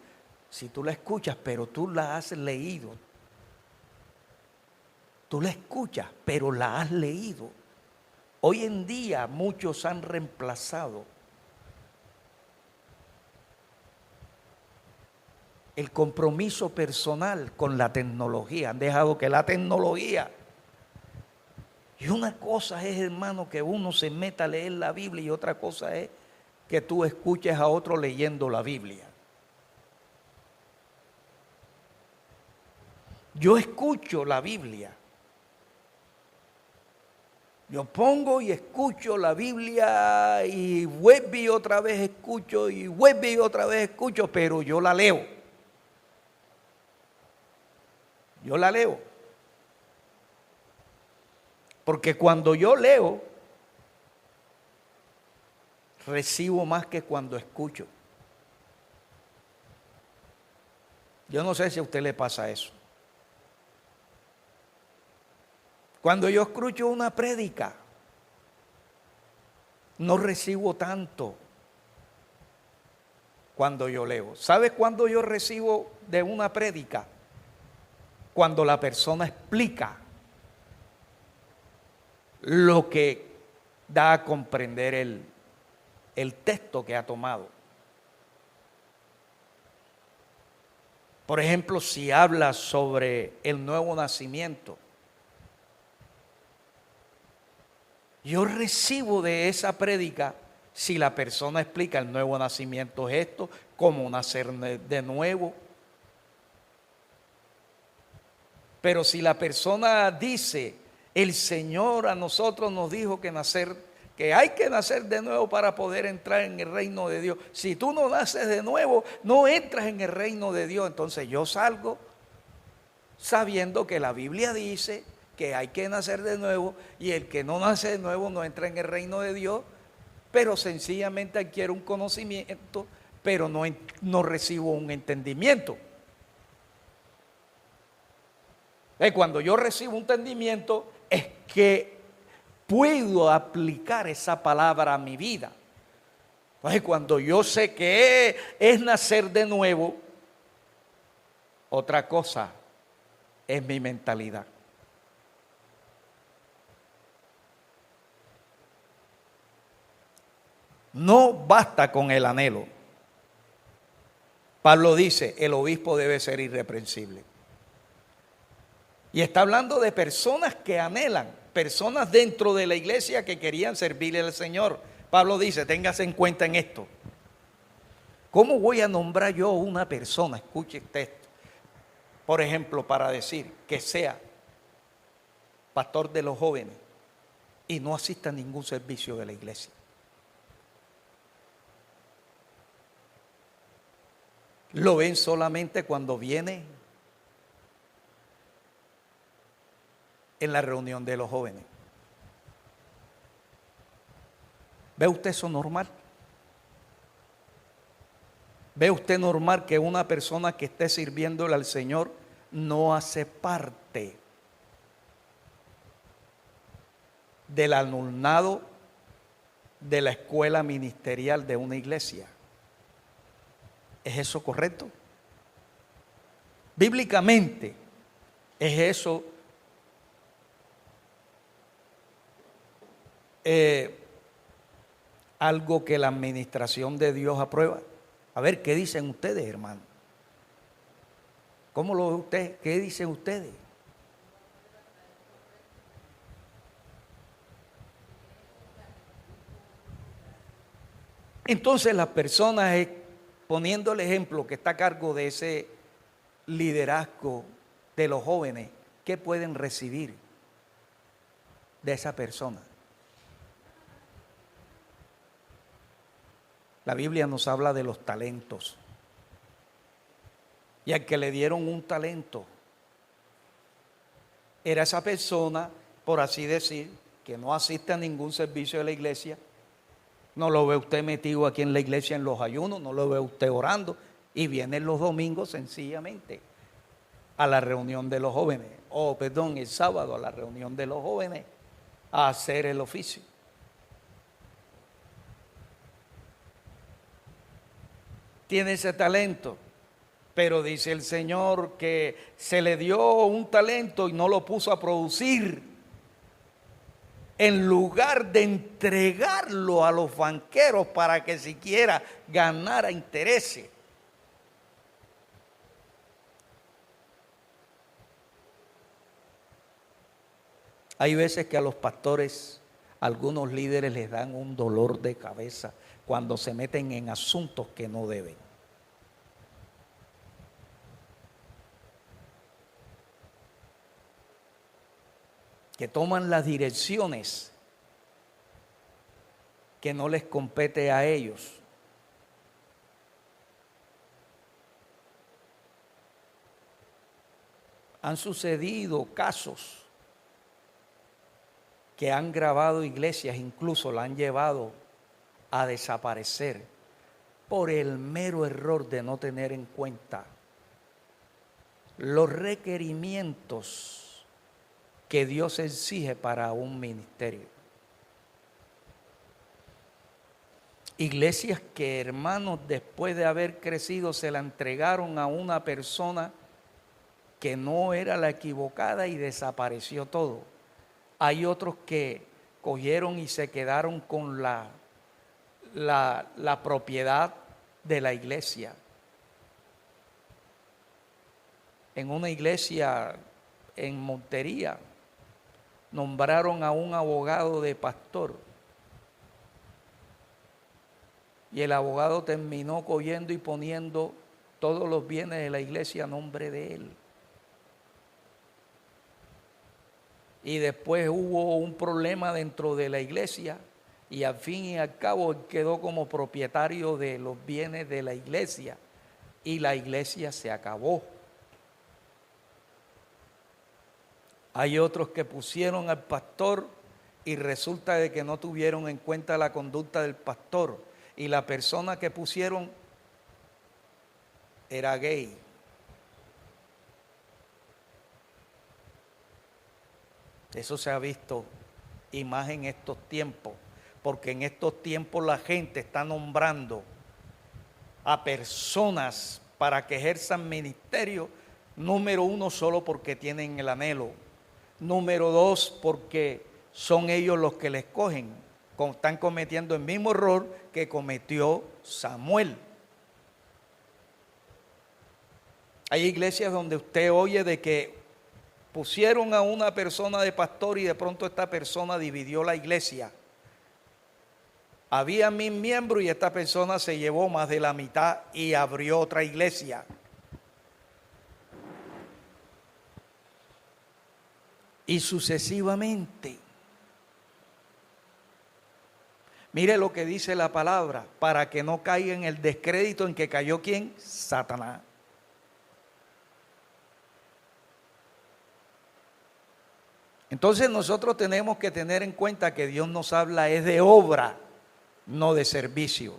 Si tú la escuchas, pero tú la has leído. Tú la escuchas, pero la has leído. Hoy en día muchos han reemplazado el compromiso personal con la tecnología. Han dejado que la tecnología. Y una cosa es, hermano, que uno se meta a leer la Biblia, y otra cosa es que tú escuches a otro leyendo la Biblia. Yo escucho la Biblia. Yo pongo y escucho la Biblia y vuelvo y otra vez escucho y vuelvo y otra vez escucho, pero yo la leo. Yo la leo. Porque cuando yo leo, recibo más que cuando escucho. Yo no sé si a usted le pasa eso. Cuando yo escucho una prédica, no recibo tanto cuando yo leo. ¿Sabe cuándo yo recibo de una prédica? Cuando la persona explica lo que da a comprender el texto que ha tomado. Por ejemplo, si habla sobre el nuevo nacimiento, yo recibo de esa prédica si la persona explica el nuevo nacimiento es esto, cómo nacer de nuevo. Pero si la persona dice, el Señor a nosotros nos dijo que hay que nacer de nuevo para poder entrar en el reino de Dios. Si tú no naces de nuevo, no entras en el reino de Dios. Entonces yo salgo sabiendo que la Biblia dice que hay que nacer de nuevo y el que no nace de nuevo no entra en el reino de Dios, pero sencillamente adquiere un conocimiento, pero no recibo un entendimiento. Cuando yo recibo un entendimiento es que puedo aplicar esa palabra a mi vida. Cuando yo sé que es nacer de nuevo, otra cosa es mi mentalidad. No basta con el anhelo. Pablo dice, el obispo debe ser irreprensible. Y está hablando de personas que anhelan, personas dentro de la iglesia que querían servirle al Señor. Pablo dice, téngase en cuenta en esto. ¿Cómo voy a nombrar yo una persona? Escuche esto. Por ejemplo, para decir que sea pastor de los jóvenes y no asista a ningún servicio de la iglesia. Lo ven solamente cuando viene en la reunión de los jóvenes. ¿Ve usted eso normal? ¿Ve usted normal que una persona que esté sirviéndole al Señor no hace parte del alumnado de la escuela ministerial de una iglesia? ¿Es eso correcto? Bíblicamente, ¿es eso algo que la administración de Dios aprueba? A ver, ¿qué dicen ustedes, hermano? ¿Cómo lo ve usted? ¿Qué dicen ustedes? Entonces las personas, poniendo el ejemplo que está a cargo de ese liderazgo de los jóvenes, ¿qué pueden recibir de esa persona? La Biblia nos habla de los talentos. Y al que le dieron un talento, era esa persona, por así decir, que no asiste a ningún servicio de la iglesia. No lo ve usted metido aquí en la iglesia en los ayunos, no lo ve usted orando. Y viene los domingos sencillamente a la reunión de los jóvenes. El sábado a la reunión de los jóvenes a hacer el oficio. Tiene ese talento, pero dice el Señor que se le dio un talento y no lo puso a producir. En lugar de entregarlo a los banqueros para que siquiera ganara intereses. Hay veces que a los pastores, algunos líderes les dan un dolor de cabeza cuando se meten en asuntos que no deben. Que toman las direcciones que no les compete a ellos. Han sucedido casos que han grabado iglesias, incluso la han llevado a desaparecer por el mero error de no tener en cuenta los requerimientos que Dios exige para un ministerio. Iglesias que, hermanos, después de haber crecido, se la entregaron a una persona que no era la equivocada y desapareció todo. Hay otros que cogieron y se quedaron con la propiedad de la iglesia. En una iglesia en Montería nombraron a un abogado de pastor y el abogado terminó cogiendo y poniendo todos los bienes de la iglesia a nombre de él. Y después hubo un problema dentro de la iglesia y al fin y al cabo él quedó como propietario de los bienes de la iglesia y la iglesia se acabó. Hay otros que pusieron al pastor y resulta de que no tuvieron en cuenta la conducta del pastor y la persona que pusieron era gay. Eso se ha visto y más en estos tiempos, porque en estos tiempos la gente está nombrando a personas para que ejerzan ministerio, número uno, solo porque tienen el anhelo, número dos, porque son ellos los que le escogen, están cometiendo el mismo error que cometió Samuel. Hay iglesias donde usted oye de que pusieron a una persona de pastor y de pronto esta persona dividió la iglesia. Había 1000 miembros y esta persona se llevó más de la mitad y abrió otra iglesia. Y sucesivamente. Mire lo que dice la palabra, para que no caiga en el descrédito en que cayó ¿quién? Satanás. Entonces nosotros tenemos que tener en cuenta que Dios nos habla es de obra, no de servicio.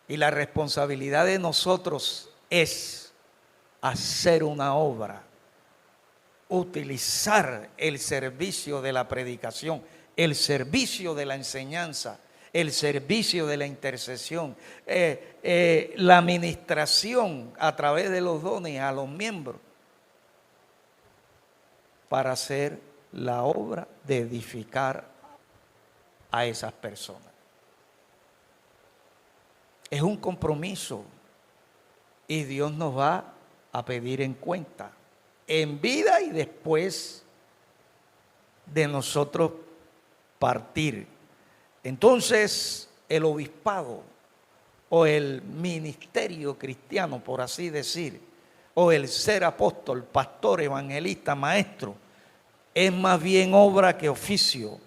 Y la responsabilidad de nosotros es hacer una obra, utilizar el servicio de la predicación, el servicio de la enseñanza, el servicio de la intercesión, la administración a través de los dones a los miembros, para hacer la obra de edificar a esas personas. Es un compromiso y Dios nos va a pedir en cuenta en vida y después de nosotros partir. Entonces, el obispado o el ministerio cristiano, por así decir, o el ser apóstol, pastor, evangelista, maestro, es más bien obra que oficio.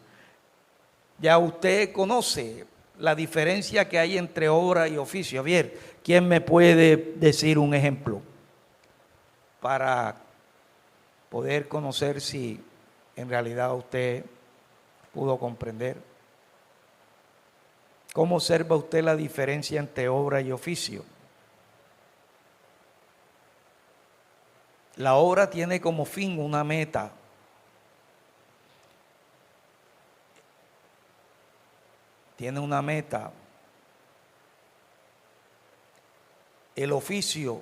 Ya usted conoce la diferencia que hay entre obra y oficio. A ver, ¿quién me puede decir un ejemplo para poder conocer si en realidad usted pudo comprender? ¿Cómo observa usted la diferencia entre obra y oficio? La obra tiene como fin una meta. Tiene una meta. El oficio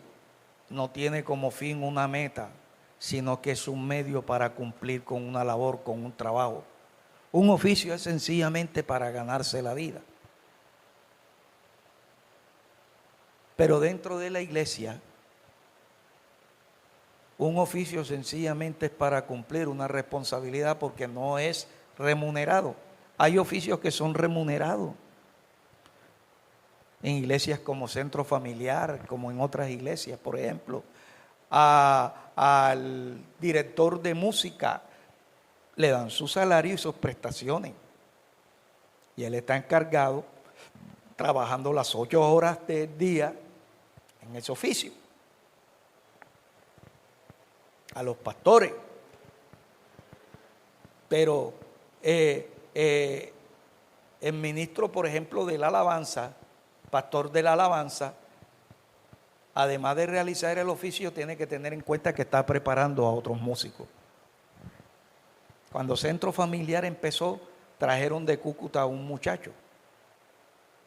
no tiene como fin una meta, sino que es un medio para cumplir con una labor, con un trabajo. Un oficio es sencillamente para ganarse la vida. Pero dentro de la iglesia, un oficio sencillamente es para cumplir una responsabilidad porque no es remunerado. Hay oficios que son remunerados. En iglesias como Centro Familiar, como en otras iglesias, por ejemplo, al director de música le dan su salario y sus prestaciones. Y él está encargado, trabajando las 8 horas del día en ese oficio. A los pastores Pero el ministro, por ejemplo, de la alabanza, pastor de la alabanza, además de realizar el oficio, tiene que tener en cuenta que está preparando a otros músicos. Cuando Centro Familiar empezó, trajeron de Cúcuta a un muchacho,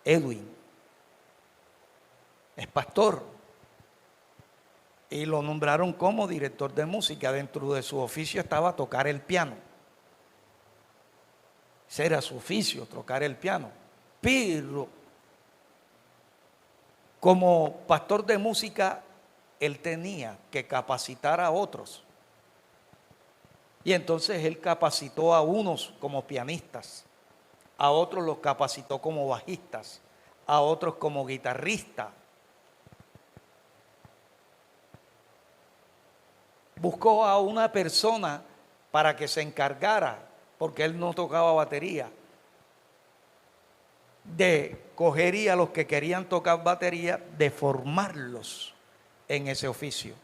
Edwin, es pastor, y lo nombraron como director de música. Dentro de su oficio estaba tocar el piano. Ese era su oficio, tocar el piano. Pero como pastor de música, él tenía que capacitar a otros. Y entonces él capacitó a unos como pianistas, a otros los capacitó como bajistas, a otros como guitarristas. Buscó a una persona para que se encargara, porque él no tocaba batería, de coger a los que querían tocar batería, de formarlos en ese oficio,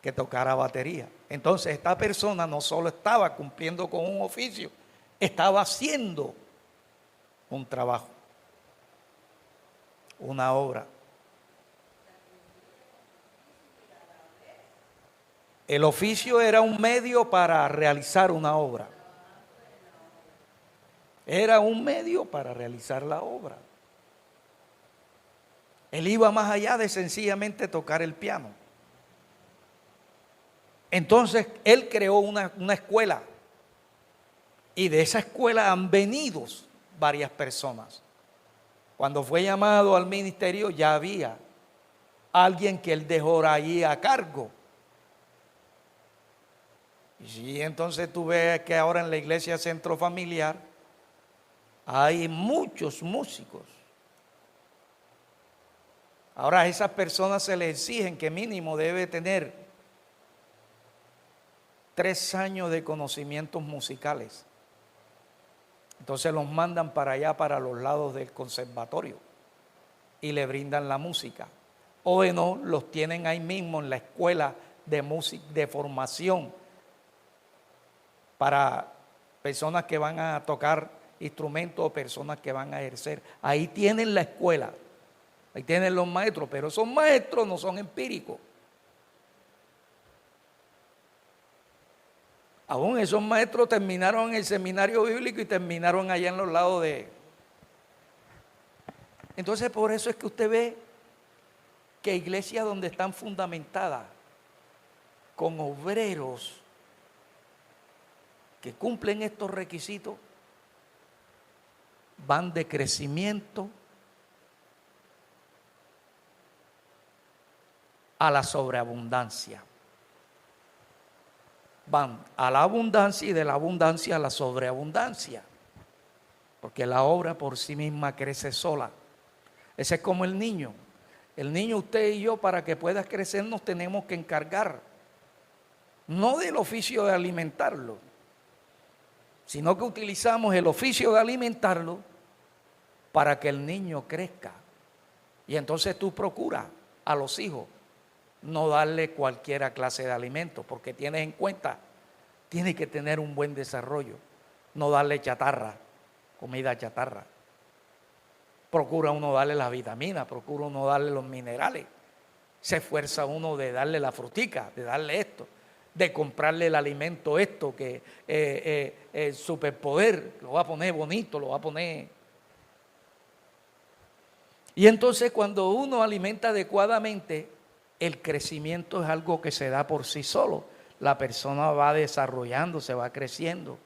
que tocara batería. Entonces esta persona no solo estaba cumpliendo con un oficio, estaba haciendo un trabajo, una obra. El oficio era un medio para realizar una obra. Era un medio para realizar la obra. Él iba más allá de sencillamente tocar el piano. Entonces, él creó una escuela. Y de esa escuela han venido varias personas. Cuando fue llamado al ministerio, ya había alguien que él dejó allí a cargo. Y entonces tú ves que ahora en la iglesia Centro Familiar hay muchos músicos. Ahora a esas personas se les exigen que mínimo debe tener 3 años de conocimientos musicales. Entonces los mandan para allá, para los lados del conservatorio, y le brindan la música. O no, los tienen ahí mismo en la escuela de música, de formación, para personas que van a tocar instrumentos o personas que van a ejercer. Ahí tienen la escuela, ahí tienen los maestros, pero esos maestros no son empíricos. Aún esos maestros terminaron en el seminario bíblico y terminaron allá en los lados de... Entonces por eso es que usted ve que iglesias donde están fundamentadas con obreros que cumplen estos requisitos, van de crecimiento a la sobreabundancia. Van a la abundancia y de la abundancia a la sobreabundancia. Porque la obra por sí misma crece sola. Ese es como el niño. El niño, usted y yo, para que pueda crecer, nos tenemos que encargar, no del oficio de alimentarlo, sino que utilizamos el oficio de alimentarlo para que el niño crezca. Y entonces tú procuras a los hijos no darle cualquier clase de alimento, porque tienes en cuenta, tiene que tener un buen desarrollo, no darle chatarra, comida chatarra. Procura uno darle las vitaminas, procura uno darle los minerales, se esfuerza uno de darle la frutica, de darle esto, de comprarle el alimento esto, que el superpoder, lo va a poner bonito, lo va a poner. Y entonces cuando uno alimenta adecuadamente, el crecimiento es algo que se da por sí solo. La persona va desarrollando, se va creciendo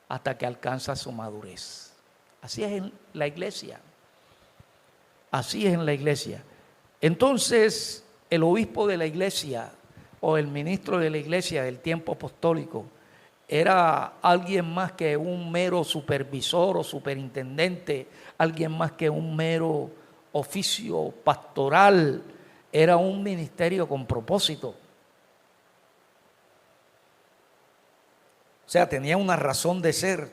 hasta que alcanza su madurez. Así es en la iglesia. Así es en la iglesia. Entonces, el obispo de la iglesia o el ministro de la iglesia del tiempo apostólico era alguien más que un mero supervisor o superintendente, alguien más que un mero oficio pastoral. Era un ministerio con propósito. O sea, tenía una razón de ser.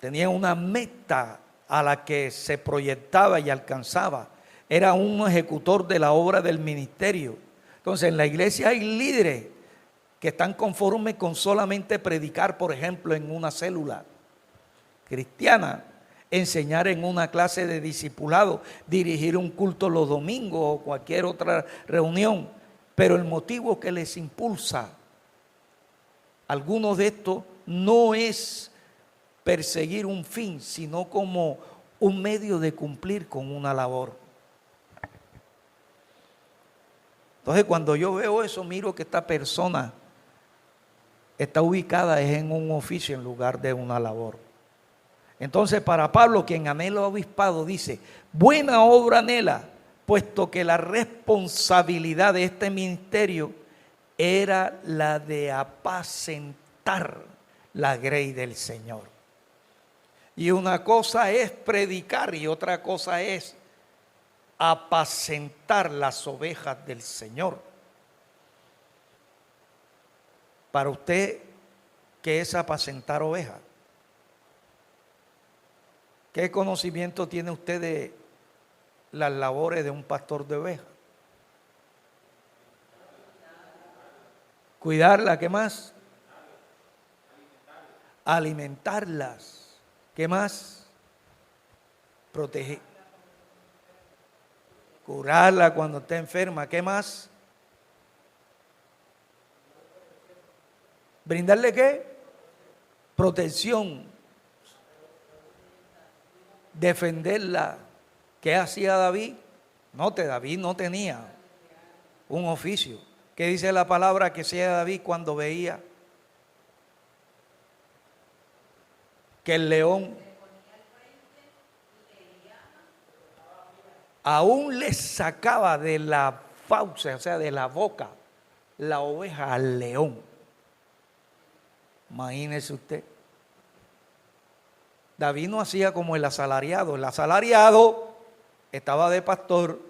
Tenía una meta a la que se proyectaba y alcanzaba. Era un ejecutor de la obra del ministerio. Entonces, en la iglesia hay líderes que están conformes con solamente predicar, por ejemplo, en una célula cristiana, enseñar en una clase de discipulado, dirigir un culto los domingos o cualquier otra reunión, pero el motivo que les impulsa algunos de estos no es perseguir un fin, sino como un medio de cumplir con una labor. Entonces, cuando yo veo eso, miro que esta persona está ubicada en un oficio en lugar de una labor. Entonces, para Pablo, quien anhela obispado, dice: buena obra anhela, puesto que la responsabilidad de este ministerio era la de apacentar la grey del Señor. Y una cosa es predicar y otra cosa es apacentar las ovejas del Señor. Para usted, ¿qué es apacentar ovejas? ¿Qué conocimiento tiene usted de las labores de un pastor de ovejas? Cuidarlas, ¿qué más? Alimentarlas, ¿qué más? Proteger. Curarla cuando esté enferma, ¿qué más? ¿Brindarle qué? Protección. Defenderla. ¿Qué hacía David? David no tenía un oficio. ¿Qué dice la palabra que hacía David cuando veía que el león aún le sacaba de la fauce, o sea, de la boca, la oveja al león? Imagínese usted. David no hacía como el asalariado. El asalariado estaba de pastor,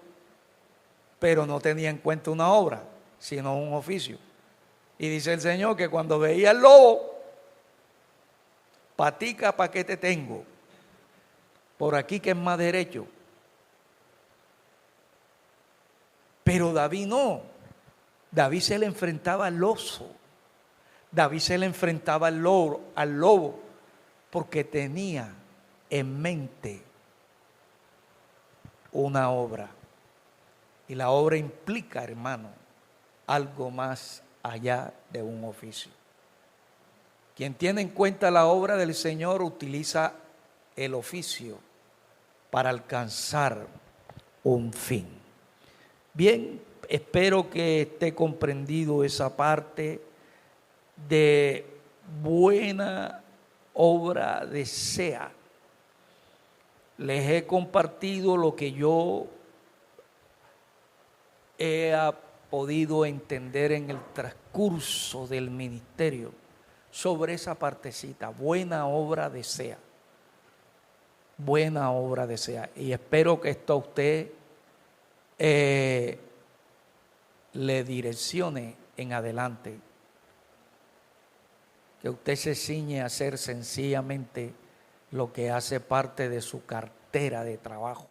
pero no tenía en cuenta una obra, sino un oficio. Y dice el Señor que cuando veía el lobo, patica, ¿para qué te tengo? Por aquí que es más derecho. Pero David no. David se le enfrentaba al oso. David se le enfrentaba al lobo, porque tenía en mente una obra. Y la obra implica, hermano, algo más allá de un oficio. Quien tiene en cuenta la obra del Señor utiliza el oficio para alcanzar un fin. Bien, espero que esté comprendido esa parte de buena obra desea. Les he compartido lo que yo he podido entender en el transcurso del ministerio sobre esa partecita, buena obra desea. Buena obra desea. Y espero que esto a usted le direccione en adelante. Que usted se ciñe a hacer sencillamente lo que hace parte de su cartera de trabajo.